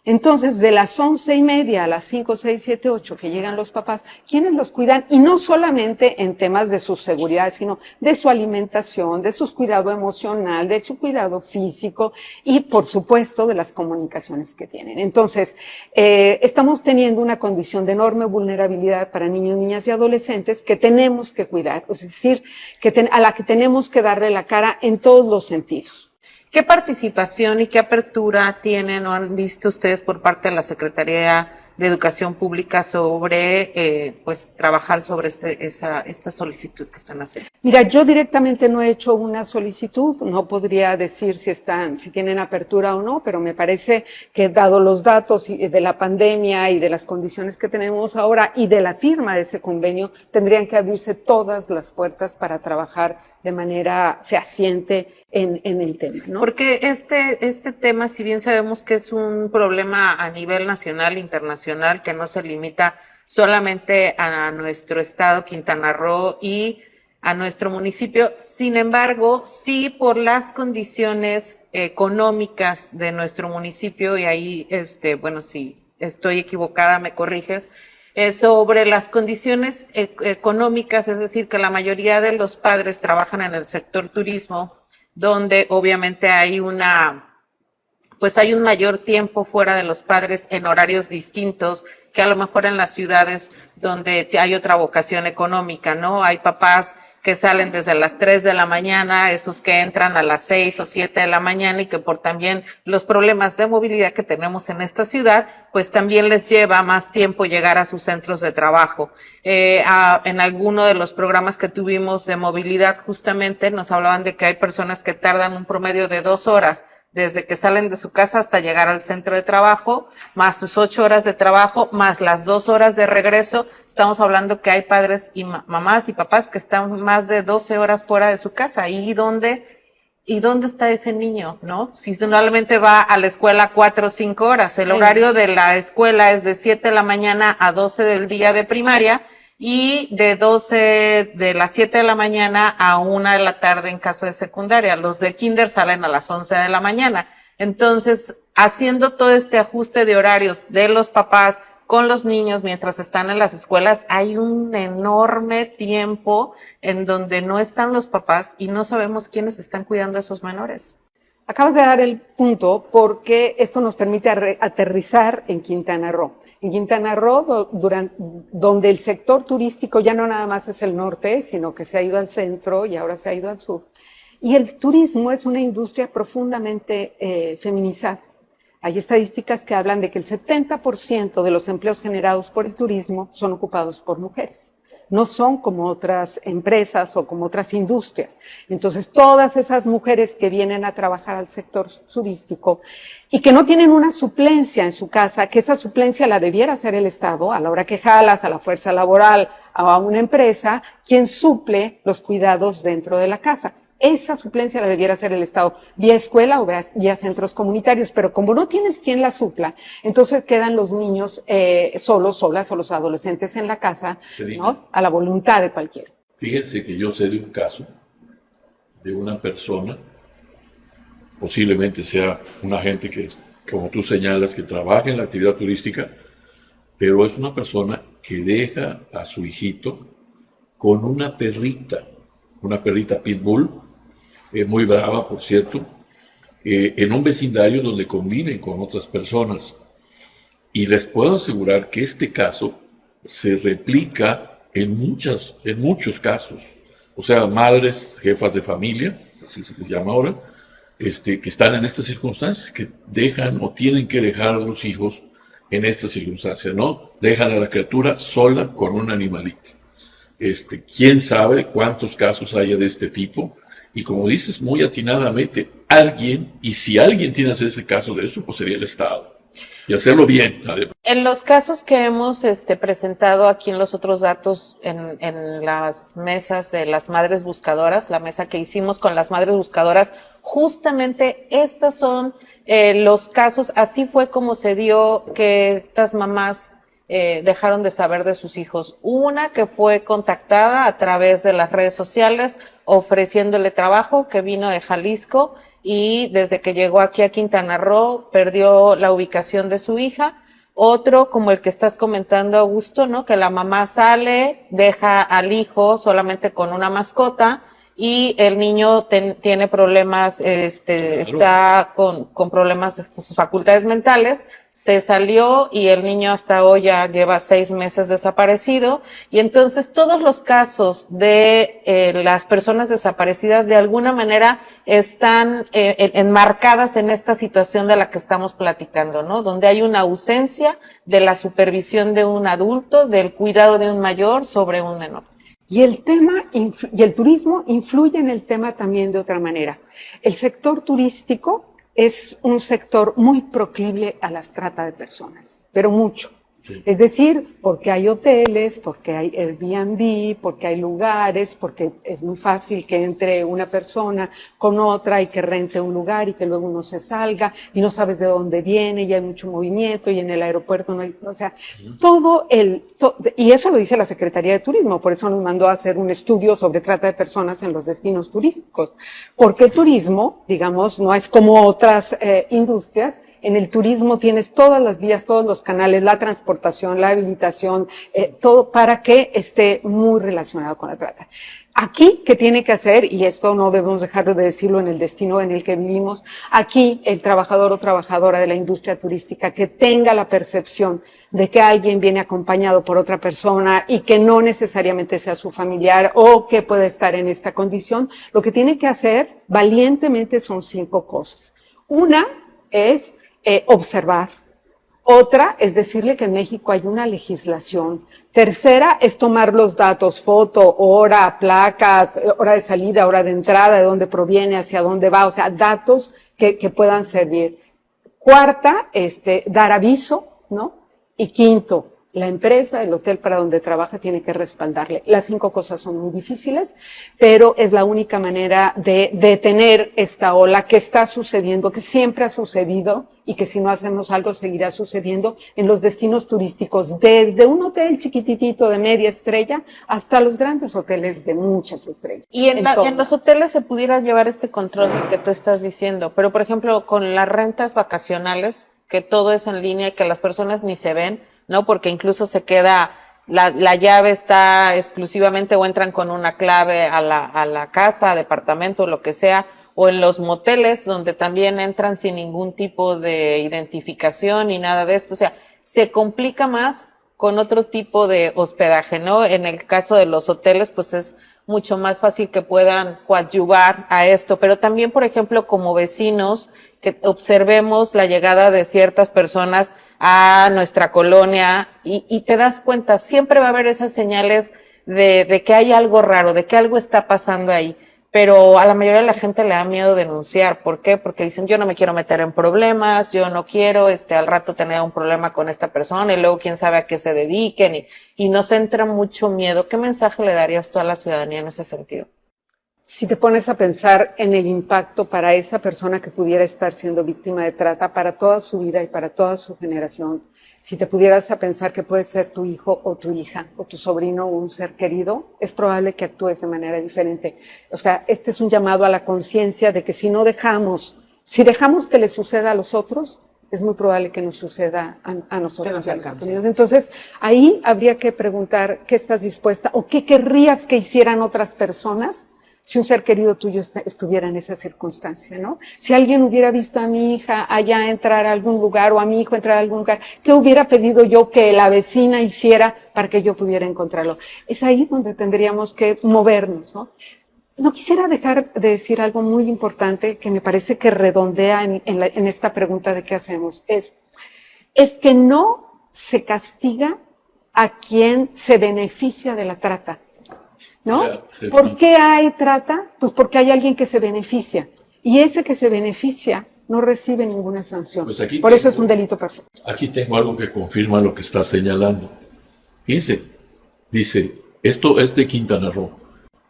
Entonces, de las 11:30 a las 5, 6, 7, 8 que llegan los papás, ¿quiénes los cuidan? Y no solamente en temas de su seguridad, sino de su alimentación, de su cuidado emocional, de su cuidado físico y, por supuesto, de las comunicaciones que tienen. Entonces, estamos teniendo una condición de enorme vulnerabilidad para niños, niñas y adolescentes que tenemos que cuidar, es decir, a la que tenemos que darle la cara en todos los sentidos. ¿Qué participación y qué apertura tienen o han visto ustedes por parte de la Secretaría de Educación Pública sobre pues trabajar sobre esta solicitud que están haciendo? Mira, yo directamente no he hecho una solicitud, no podría decir si tienen apertura o no, pero me parece que dado los datos de la pandemia y de las condiciones que tenemos ahora y de la firma de ese convenio, tendrían que abrirse todas las puertas para trabajar de manera fehaciente en el tema, ¿no? Porque este tema, si bien sabemos que es un problema a nivel nacional, internacional, que no se limita solamente a nuestro estado, Quintana Roo, y a nuestro municipio, sin embargo, sí por las condiciones económicas de nuestro municipio, y ahí, bueno, si estoy equivocada, me corriges, sobre las condiciones económicas, es decir, que la mayoría de los padres trabajan en el sector turismo, donde obviamente hay un mayor tiempo fuera de los padres en horarios distintos que a lo mejor en las ciudades donde hay otra vocación económica, ¿no? Hay papás que salen desde las 3 de la mañana, esos que entran a las 6 o 7 de la mañana y que por también los problemas de movilidad que tenemos en esta ciudad, pues también les lleva más tiempo llegar a sus centros de trabajo. En alguno de los programas que tuvimos de movilidad justamente nos hablaban de que hay personas que tardan un promedio de 2 horas desde que salen de su casa hasta llegar al centro de trabajo, más sus 8 horas de trabajo, más las 2 horas de regreso. Estamos hablando que hay padres y mamás y papás que están más de 12 horas fuera de su casa. ¿Y dónde está ese niño, no? Si normalmente va a la escuela 4 o 5 horas. El horario de la escuela es de 7 de la mañana a 12 del día de primaria, y de las 7 de la mañana a 1 de la tarde en caso de secundaria. Los de kinder salen a las 11 de la mañana. Entonces, haciendo todo este ajuste de horarios de los papás con los niños mientras están en las escuelas, hay un enorme tiempo en donde no están los papás y no sabemos quiénes están cuidando a esos menores. Acabas de dar el punto porque esto nos permite aterrizar en Quintana Roo. En Quintana Roo, donde el sector turístico ya no nada más es el norte, sino que se ha ido al centro y ahora se ha ido al sur. Y el turismo es una industria profundamente feminizada. Hay estadísticas que hablan de que el 70% de los empleos generados por el turismo son ocupados por mujeres. no son como otras empresas o como otras industrias. Entonces, todas esas mujeres que vienen a trabajar al sector turístico y que no tienen una suplencia en su casa, que esa suplencia la debiera hacer el Estado, a la hora que jalas a la fuerza laboral a una empresa, quien suple los cuidados dentro de la casa. Esa suplencia la debiera hacer el Estado, vía escuela o vía centros comunitarios, pero como no tienes quien la supla, entonces quedan los niños solas o los adolescentes en la casa, ¿no? A la voluntad de cualquiera. Fíjense que yo sé de un caso de una persona, posiblemente sea una gente que, como tú señalas, que trabaja en la actividad turística, pero es una persona que deja a su hijito con una perrita pitbull, muy brava, por cierto, en un vecindario donde conviven con otras personas. Y les puedo asegurar que este caso se replica en muchos casos. O sea, madres, jefas de familia, así se les llama ahora, que están en estas circunstancias, que dejan o tienen que dejar a los hijos en estas circunstancias, ¿no? Dejan a la criatura sola con un animalito. Quién sabe cuántos casos haya de este tipo, y como dices muy atinadamente, alguien, y si alguien tiene que hacer ese caso de eso, pues sería el Estado, y hacerlo bien, además. En los casos que hemos presentado aquí en los otros datos, en las mesas de las madres buscadoras, la mesa que hicimos con las madres buscadoras, justamente estos son los casos. Así fue como se dio que estas mamás dejaron de saber de sus hijos. Una que fue contactada a través de las redes sociales ofreciéndole trabajo, que vino de Jalisco, y desde que llegó aquí a Quintana Roo perdió la ubicación de su hija. Otro, como el que estás comentando, Augusto, ¿no? Que la mamá sale, deja al hijo solamente con una mascota, y el niño tiene problemas, está con problemas de sus facultades mentales, se salió y el niño hasta hoy ya lleva 6 meses desaparecido. Y entonces todos los casos de las personas desaparecidas de alguna manera están enmarcadas en esta situación de la que estamos platicando, ¿no? Donde hay una ausencia de la supervisión de un adulto, del cuidado de un mayor sobre un menor. Y el turismo influye en el tema también de otra manera. El sector turístico es un sector muy proclive a las trata de personas, pero mucho. Sí. Es decir, porque hay hoteles, porque hay Airbnb, porque hay lugares, porque es muy fácil que entre una persona con otra y que rente un lugar y que luego uno se salga y no sabes de dónde viene y hay mucho movimiento y en el aeropuerto no hay, o sea, y eso lo dice la Secretaría de Turismo, por eso nos mandó a hacer un estudio sobre trata de personas en los destinos turísticos, porque el turismo, digamos, no es como otras industrias. En el turismo tienes todas las vías, todos los canales, la transportación, la habilitación, todo para que esté muy relacionado con la trata. Aquí, ¿qué tiene que hacer? Y esto no debemos dejar de decirlo en el destino en el que vivimos. Aquí, el trabajador o trabajadora de la industria turística que tenga la percepción de que alguien viene acompañado por otra persona y que no necesariamente sea su familiar o que puede estar en esta condición, lo que tiene que hacer valientemente son 5 cosas. Una es observar. Otra es decirle que en México hay una legislación. Tercera es tomar los datos, foto, hora, placas, hora de salida, hora de entrada, de dónde proviene, hacia dónde va, o sea, datos que puedan servir. Cuarta, dar aviso, ¿no? Y quinto, la empresa, el hotel para donde trabaja tiene que respaldarle. Las 5 cosas son muy difíciles, pero es la única manera de detener esta ola que está sucediendo, que siempre ha sucedido y que si no hacemos algo seguirá sucediendo en los destinos turísticos, desde un hotel chiquititito de media estrella hasta los grandes hoteles de muchas estrellas. Y en los hoteles se pudiera llevar este control que tú estás diciendo, pero por ejemplo con las rentas vacacionales, que todo es en línea y que las personas ni se ven, ¿no? Porque incluso se queda, la llave está exclusivamente o entran con una clave a la casa, departamento, lo que sea, o en los moteles donde también entran sin ningún tipo de identificación ni nada de esto. O sea, se complica más con otro tipo de hospedaje, ¿no? En el caso de los hoteles, pues es mucho más fácil que puedan coadyuvar a esto, pero también, por ejemplo, como vecinos, que observemos la llegada de ciertas personas a nuestra colonia y te das cuenta, siempre va a haber esas señales de que hay algo raro, de que algo está pasando ahí. Pero a la mayoría de la gente le da miedo denunciar. ¿Por qué? Porque dicen, yo no me quiero meter en problemas, yo no quiero al rato tener un problema con esta persona y luego quién sabe a qué se dediquen y nos entra mucho miedo. ¿Qué mensaje le darías tú a la ciudadanía en ese sentido? Si te pones a pensar en el impacto para esa persona que pudiera estar siendo víctima de trata para toda su vida y para toda su generación, si te pudieras a pensar que puede ser tu hijo o tu hija o tu sobrino o un ser querido, es probable que actúes de manera diferente. O sea, este es un llamado a la conciencia de que si dejamos que le suceda a los otros, es muy probable que nos suceda a nosotros. Entonces, ahí habría que preguntar qué estás dispuesta o qué querrías que hicieran otras personas si un ser querido tuyo estuviera en esa circunstancia, ¿no? Si alguien hubiera visto a mi hija allá entrar a algún lugar o a mi hijo entrar a algún lugar, ¿qué hubiera pedido yo que la vecina hiciera para que yo pudiera encontrarlo? Es ahí donde tendríamos que movernos, ¿no? No quisiera dejar de decir algo muy importante que me parece que redondea en esta pregunta de qué hacemos. Es que no se castiga a quien se beneficia de la trata. ¿No? ¿Por qué hay trata? Pues porque hay alguien que se beneficia. Y ese que se beneficia no recibe ninguna sanción. Pues Por eso es un delito perfecto. Aquí tengo algo que confirma lo que está señalando. Fíjense, dice, esto es de Quintana Roo.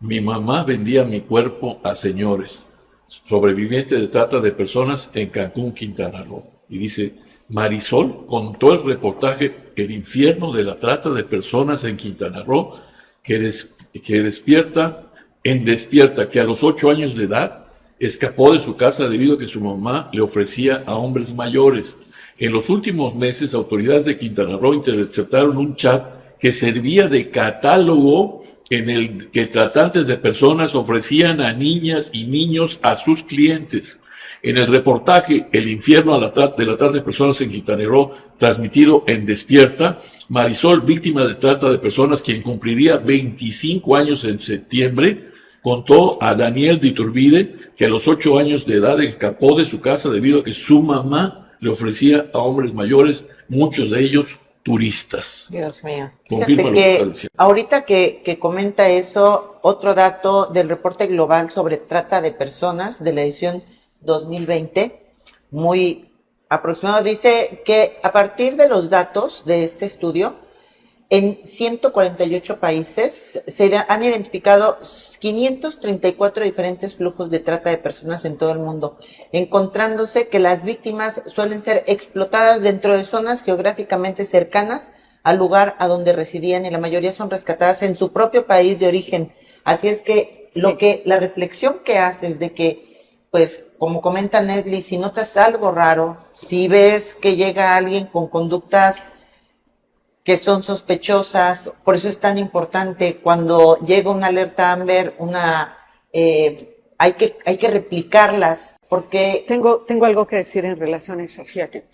Mi mamá vendía mi cuerpo a señores, sobreviviente de trata de personas en Cancún, Quintana Roo. Y dice, Marisol contó el reportaje El infierno de la trata de personas en Quintana Roo, que despierta, que a los 8 años de edad escapó de su casa debido a que su mamá le ofrecía a hombres mayores. En los últimos meses, autoridades de Quintana Roo interceptaron un chat que servía de catálogo en el que tratantes de personas ofrecían a niñas y niños a sus clientes. En el reportaje El infierno de la trata de personas en Quintana Roo, transmitido en Despierta, Marisol, víctima de trata de personas, quien cumpliría 25 años en septiembre, contó a Daniel de Iturbide que a los 8 años de edad escapó de su casa debido a que su mamá le ofrecía a hombres mayores, muchos de ellos turistas. Dios mío. Fíjate que ahorita que comenta eso, otro dato del reporte global sobre trata de personas de la edición 2020, muy aproximado, dice que a partir de los datos de este estudio, en 148 países se han identificado 534 diferentes flujos de trata de personas en todo el mundo, encontrándose que las víctimas suelen ser explotadas dentro de zonas geográficamente cercanas al lugar a donde residían y la mayoría son rescatadas en su propio país de origen. Así es que la reflexión que haces de que, pues, como comenta Nedley, si notas algo raro, si ves que llega alguien con conductas que son sospechosas, por eso es tan importante cuando llega una alerta Amber, hay que replicarlas, porque... Tengo algo que decir en relación a eso, fíjate.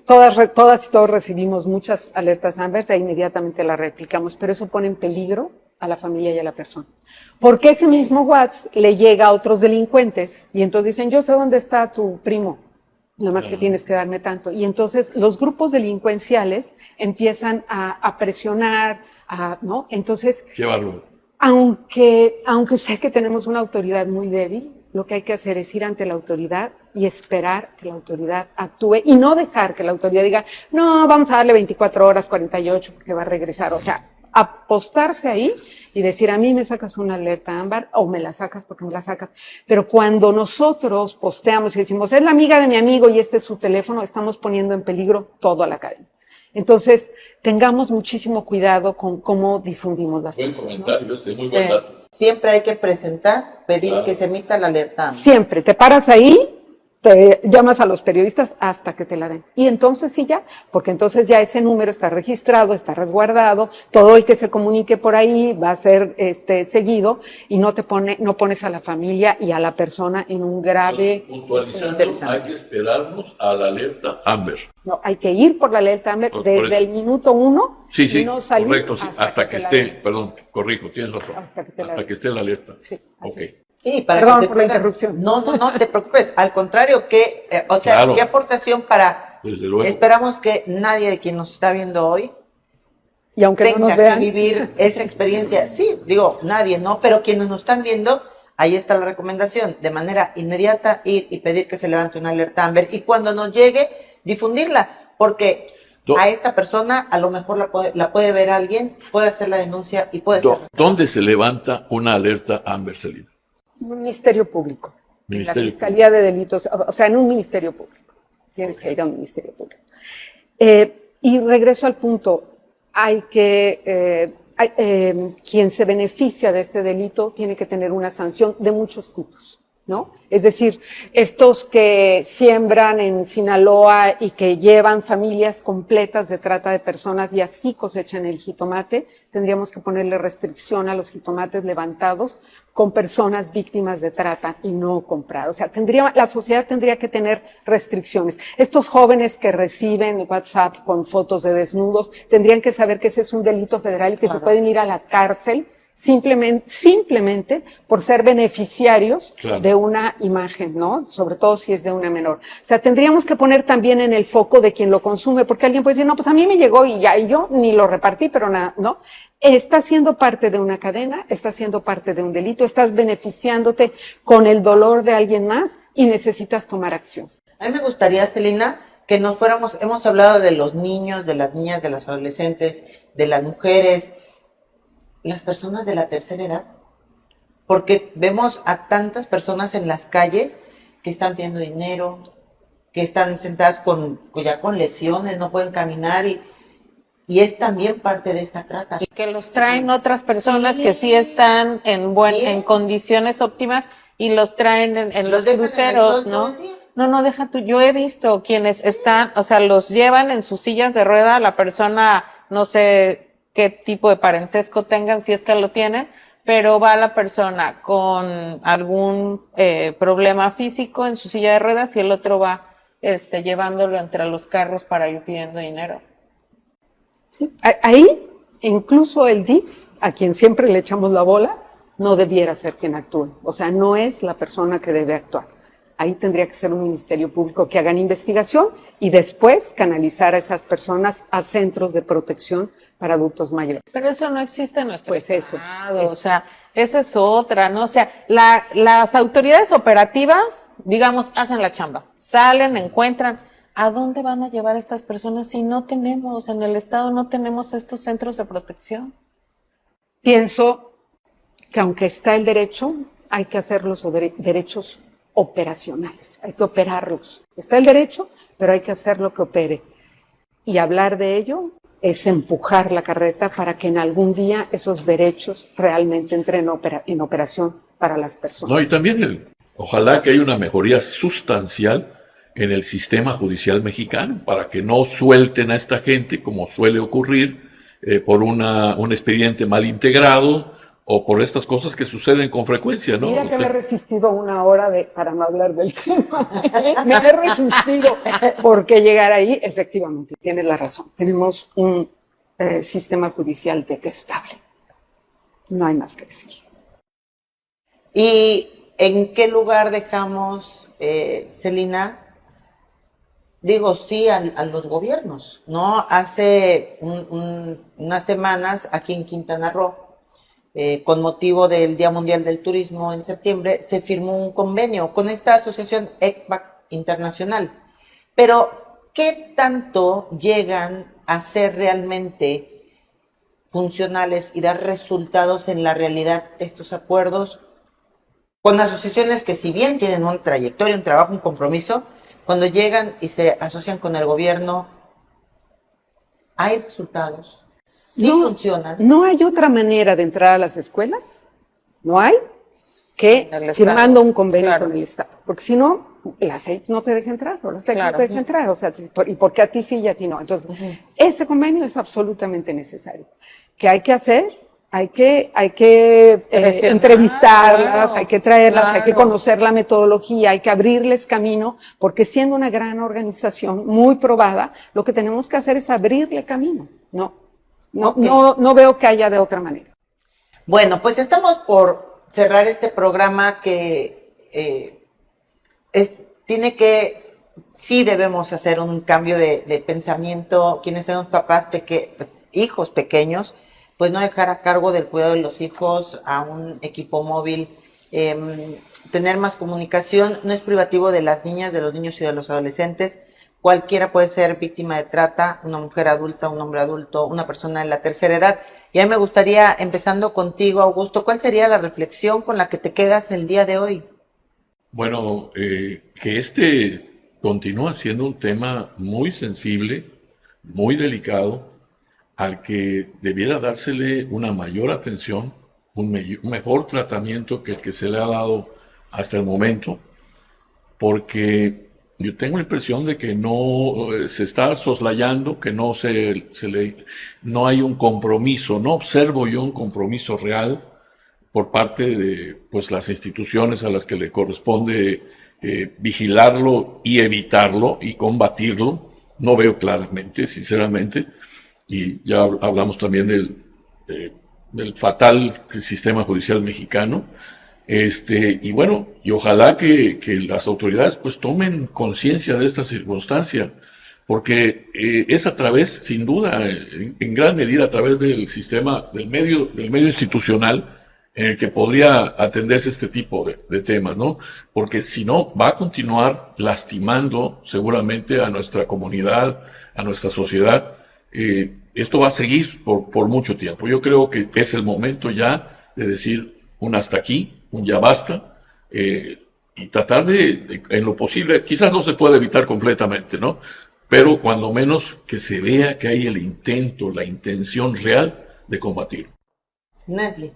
Todas y todos recibimos muchas alertas Amber e inmediatamente las replicamos, pero eso pone en peligro a la familia y a la persona. Porque ese mismo WhatsApp le llega a otros delincuentes y entonces dicen, yo sé dónde está tu primo, nada más que tienes que darme tanto. Y entonces los grupos delincuenciales empiezan a presionar, ¿no? Entonces, qué valor. Aunque sé que tenemos una autoridad muy débil, lo que hay que hacer es ir ante la autoridad y esperar que la autoridad actúe y no dejar que la autoridad diga, no, vamos a darle 24 horas, 48, porque va a regresar. O sea, apostarse ahí y decir, a mí me sacas una alerta Ámbar o me la sacas porque me la sacas. Pero cuando nosotros posteamos y decimos, es la amiga de mi amigo y este es su teléfono, estamos poniendo en peligro toda la cadena. Entonces, tengamos muchísimo cuidado con cómo difundimos las cosas. Buen comentario, ¿no? Muy buen dato. Siempre hay que presentar, pedir que se emita la alerta Amber. Siempre, te paras ahí, te llamas a los periodistas hasta que te la den. Y entonces sí ya, porque entonces ya ese número está registrado, está resguardado, todo el que se comunique por ahí va a ser seguido y no pones a la familia y a la persona en un grave... Puntualizando, hay que esperarnos a la alerta Amber. No, hay que ir por la alerta Amber desde el minuto 1 y no salir correcto, sí, hasta que esté, perdón, corrijo, tienes razón, hasta que esté la alerta. Sí, okay. Sí, para Perdón que se por la interrupción. No te preocupes. Al contrario, Claro. qué aportación para... Desde luego. Esperamos que nadie de quien nos está viendo hoy Y aunque no tenga nos vean, que vivir esa experiencia. Sí, digo, nadie, ¿no? Pero quienes nos están viendo, ahí está la recomendación, de manera inmediata ir y pedir que se levante una alerta Amber y cuando nos llegue, difundirla, porque a esta persona a lo mejor la puede ver alguien, puede hacer la denuncia y puede ser. ¿Dónde se levanta una alerta Amber, Celina? Ministerio Público. En la Ministerio Fiscalía de Delitos, o sea, en un Ministerio Público. Tienes que ir a un Ministerio Público. Y regreso al punto, quien se beneficia de este delito tiene que tener una sanción de muchos tipos, ¿no? Es decir, estos que siembran en Sinaloa y que llevan familias completas de trata de personas y así cosechan el jitomate, tendríamos que ponerle restricción a los jitomates levantados con personas víctimas de trata y no comprar. O sea, la sociedad tendría que tener restricciones. Estos jóvenes que reciben WhatsApp con fotos de desnudos tendrían que saber que ese es un delito federal y que se pueden ir a la cárcel simplemente por ser beneficiarios de una imagen, ¿no? Sobre todo si es de una menor. O sea, tendríamos que poner también en el foco de quien lo consume, porque alguien puede decir, no, pues a mí me llegó y ya, y yo ni lo repartí, pero nada, ¿no? Está siendo parte de una cadena, está siendo parte de un delito, estás beneficiándote con el dolor de alguien más y necesitas tomar acción. A mí me gustaría, Celina, que nos fuéramos, hemos hablado de los niños, de las niñas, de las adolescentes, de las mujeres, las personas de la tercera edad, porque vemos a tantas personas en las calles que están pidiendo dinero, que están sentadas ya con lesiones, no pueden caminar y es también parte de esta trata. Y que los traen otras personas que sí están en condiciones óptimas y los traen en los cruceros, ¿no? No, deja tú. Yo he visto quienes están, o sea, los llevan en sus sillas de rueda, la persona, no sé qué tipo de parentesco tengan, si es que lo tienen, pero va la persona con algún problema físico en su silla de ruedas y el otro va llevándolo entre los carros para ir pidiendo dinero. Sí. Ahí, incluso el DIF, a quien siempre le echamos la bola, no debiera ser quien actúe. O sea, no es la persona que debe actuar. Ahí tendría que ser un ministerio público que hagan investigación y después canalizar a esas personas a centros de protección para adultos mayores. Pero eso no existe en nuestro estado. O sea, esa es otra, ¿no? O sea, las autoridades operativas, digamos, hacen la chamba, salen, encuentran. ¿A dónde van a llevar a estas personas si no tenemos, en el Estado no tenemos estos centros de protección? Pienso que aunque está el derecho, hay que hacer los derechos operacionales, hay que operarlos. Está el derecho, pero hay que hacerlo que opere. Y hablar de ello es empujar la carreta para que en algún día esos derechos realmente entren en operación para las personas. No, y también ojalá que haya una mejoría sustancial en el sistema judicial mexicano, para que no suelten a esta gente como suele ocurrir por un expediente mal integrado o por estas cosas que suceden con frecuencia, ¿no? Mira que me he resistido una hora para no hablar del tema. Me he resistido porque llegar ahí, efectivamente, tienes la razón. Tenemos un sistema judicial detestable. No hay más que decir. ¿Y en qué lugar dejamos, Celina? Digo, sí a los gobiernos, ¿no? Hace unas semanas aquí en Quintana Roo, con motivo del Día Mundial del Turismo en septiembre, se firmó un convenio con esta asociación ECPAC Internacional. Pero, ¿qué tanto llegan a ser realmente funcionales y dar resultados en la realidad estos acuerdos con asociaciones que, si bien tienen una trayectoria, un trabajo, un compromiso, cuando llegan y se asocian con el gobierno, hay resultados? ¿Sí funcionan? No hay otra manera de entrar a las escuelas, no hay, que firmando un convenio con el Estado. Porque si no, la SEIC no te deja entrar, o la SEIC no te deja entrar, o sea, ¿y por qué a ti sí y a ti no? Entonces, ese convenio es absolutamente necesario. ¿Qué hay que hacer? Hay que entrevistarlas, hay que traerlas, hay que conocer la metodología, hay que abrirles camino, porque siendo una gran organización muy probada, lo que tenemos que hacer es abrirle camino. No veo que haya de otra manera. Bueno, pues estamos por cerrar este programa que sí debemos hacer un cambio de pensamiento. Quienes tenemos papás hijos pequeños, pues no dejar a cargo del cuidado de los hijos a un equipo móvil, tener más comunicación, no es privativo de las niñas, de los niños y de los adolescentes. Cualquiera puede ser víctima de trata, una mujer adulta, un hombre adulto, una persona en la tercera edad. Y a mí me gustaría, empezando contigo, Augusto, ¿cuál sería la reflexión con la que te quedas el día de hoy? Bueno, que este continúa siendo un tema muy sensible, muy delicado, al que debiera dársele una mayor atención, un mejor tratamiento que el que se le ha dado hasta el momento, porque yo tengo la impresión de que no se está soslayando, que no hay un compromiso, no observo yo un compromiso real por parte de pues las instituciones a las que le corresponde vigilarlo y evitarlo y combatirlo. No veo claramente, sinceramente, y ya hablamos también del fatal sistema judicial mexicano. Y bueno, y ojalá que las autoridades pues tomen conciencia de esta circunstancia, porque es a través, sin duda, en gran medida a través del sistema, del medio institucional, en el que podría atenderse este tipo de temas, ¿no? Porque si no, va a continuar lastimando seguramente a nuestra comunidad, a nuestra sociedad. Esto va a seguir por mucho tiempo. Yo creo que es el momento ya de decir un hasta aquí, un ya basta, y tratar en lo posible, quizás no se puede evitar completamente, ¿no? Pero cuando menos que se vea que hay el intento, la intención real de combatir. Nesli.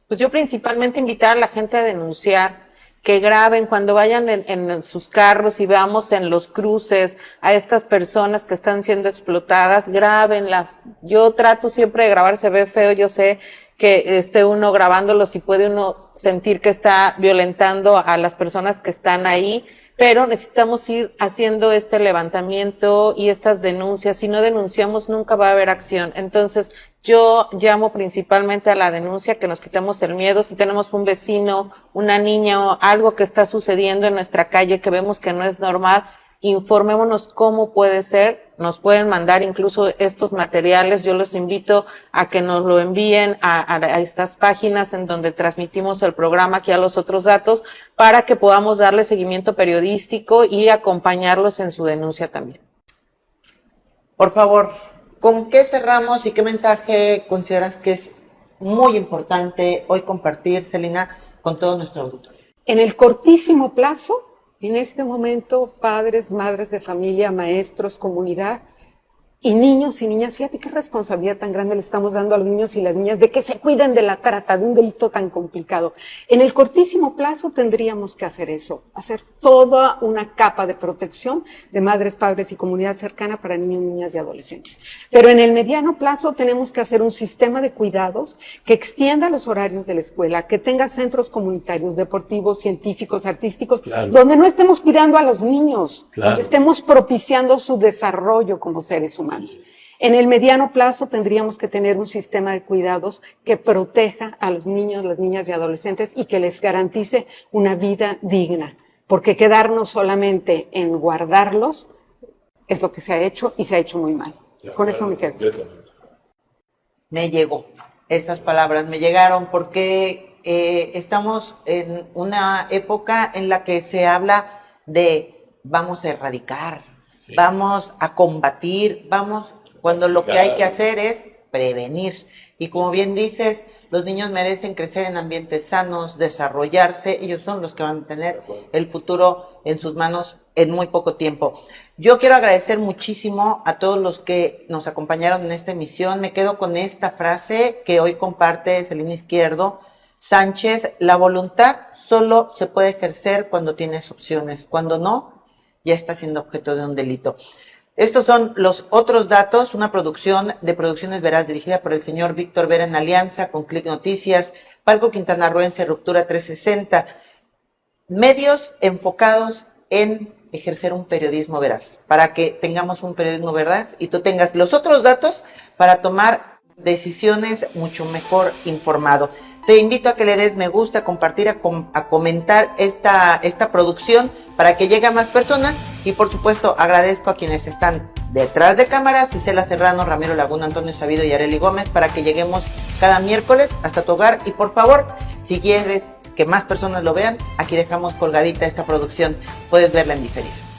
Pues yo principalmente invitar a la gente a denunciar, que graben cuando vayan en sus carros y veamos en los cruces a estas personas que están siendo explotadas, grábenlas. Yo trato siempre de grabar, se ve feo, yo sé que esté uno grabándolos y puede uno sentir que está violentando a las personas que están ahí, pero necesitamos ir haciendo este levantamiento y estas denuncias. Si no denunciamos, nunca va a haber acción. Entonces, yo llamo principalmente a la denuncia, que nos quitemos el miedo. Si tenemos un vecino, una niña o algo que está sucediendo en nuestra calle que vemos que no es normal, informémonos cómo puede ser. Nos pueden mandar incluso estos materiales. Yo los invito a que nos lo envíen a estas páginas en donde transmitimos el programa, aquí a los otros datos, para que podamos darle seguimiento periodístico y acompañarlos en su denuncia también. Por favor, ¿con qué cerramos y qué mensaje consideras que es muy importante hoy compartir, Celina, con todo nuestro auditorio? En el cortísimo plazo, en este momento, padres, madres de familia, maestros, comunidad y niños y niñas, fíjate qué responsabilidad tan grande le estamos dando a los niños y las niñas de que se cuiden de la trata, de un delito tan complicado. En el cortísimo plazo tendríamos que hacer eso, hacer toda una capa de protección de madres, padres y comunidad cercana para niños, niñas y adolescentes. Pero en el mediano plazo tenemos que hacer un sistema de cuidados que extienda los horarios de la escuela, que tenga centros comunitarios, deportivos, científicos, artísticos, claro, donde no estemos cuidando a los niños, claro, donde estemos propiciando su desarrollo como seres humanos. En el mediano plazo tendríamos que tener un sistema de cuidados que proteja a los niños, las niñas y adolescentes y que les garantice una vida digna, porque quedarnos solamente en guardarlos es lo que se ha hecho y se ha hecho muy mal. Con eso me quedo. Me llegó, esas palabras me llegaron porque estamos en una época en la que se habla de vamos a erradicar, vamos a combatir, cuando lo que hay que hacer es prevenir. Y como bien dices, los niños merecen crecer en ambientes sanos, desarrollarse, ellos son los que van a tener el futuro en sus manos en muy poco tiempo. Yo quiero agradecer muchísimo a todos los que nos acompañaron en esta emisión. Me quedo con esta frase que hoy comparte Celina Izquierdo Sánchez: la voluntad solo se puede ejercer cuando tienes opciones, cuando no, ya está siendo objeto de un delito. Estos son los otros datos, una producción de Producciones Veraz dirigida por el señor Víctor Vera en alianza con Click Noticias, Palco Quintanarroense, Ruptura 360, medios enfocados en ejercer un periodismo veraz, para que tengamos un periodismo veraz y tú tengas los otros datos para tomar decisiones mucho mejor informado. Te invito a que le des me gusta, a compartir, a comentar esta producción para que llegue a más personas Y por supuesto agradezco a quienes están detrás de cámaras, Isela Serrano, Ramiro Laguna, Antonio Sabido y Arely Gómez, para que lleguemos cada miércoles hasta tu hogar. Y por favor, si quieres que más personas lo vean, aquí dejamos colgadita esta producción, puedes verla en diferido.